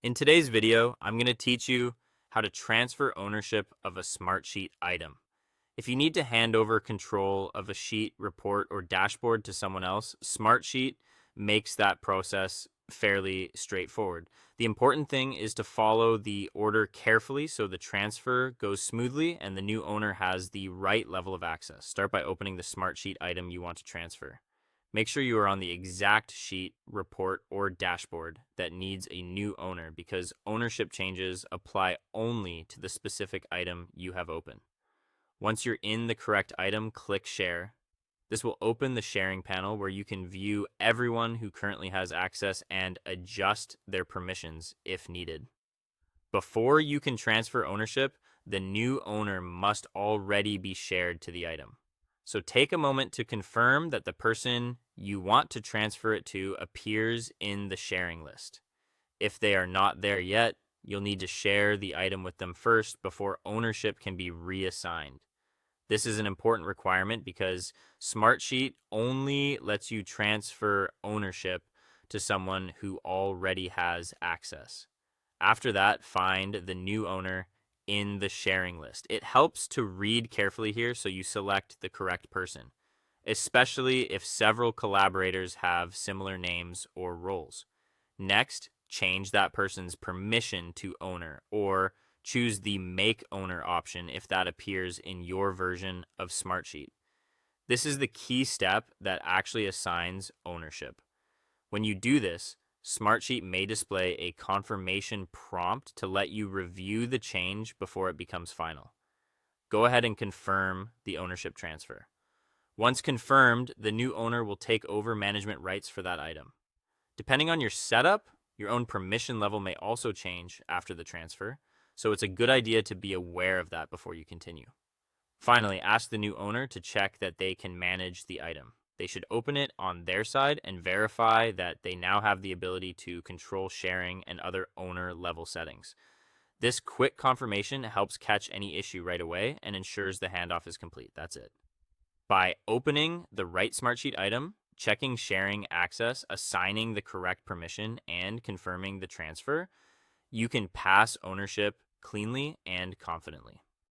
In today's video, I'm going to teach you how to transfer ownership of a Smartsheet item. If you need to hand over control of a sheet, report, or dashboard to someone else, Smartsheet makes that process fairly straightforward. The important thing is to follow the order carefully so the transfer goes smoothly and the new owner has the right level of access. Start by opening the Smartsheet item you want to transfer. Make sure you are on the exact sheet, report, or dashboard that needs a new owner because ownership changes apply only to the specific item you have open. Once you're in the correct item, click Share. This will open the sharing panel where you can view everyone who currently has access and adjust their permissions if needed. Before you can transfer ownership, the new owner must already be shared to the item. So take a moment to confirm that the person you want to transfer it to appears in the sharing list. If they are not there yet, you'll need to share the item with them first before ownership can be reassigned. This is an important requirement because Smartsheet only lets you transfer ownership to someone who already has access. After that, find the new owner in the sharing list. It helps to read carefully here so you select the correct person, especially if several collaborators have similar names or roles. Next, change that person's permission to owner or choose the Make Owner option if that appears in your version of Smartsheet. This is the key step that actually assigns ownership. When you do this, Smartsheet may display a confirmation prompt to let you review the change before it becomes final. Go ahead and confirm the ownership transfer. Once confirmed, the new owner will take over management rights for that item. Depending on your setup, your own permission level may also change after the transfer, so it's a good idea to be aware of that before you continue. Finally, ask the new owner to check that they can manage the item. They should open it on their side and verify that they now have the ability to control sharing and other owner level settings. This quick confirmation helps catch any issue right away and ensures the handoff is complete. That's it. By opening the right Smartsheet item, checking sharing access, assigning the correct permission, and confirming the transfer, you can pass ownership cleanly and confidently.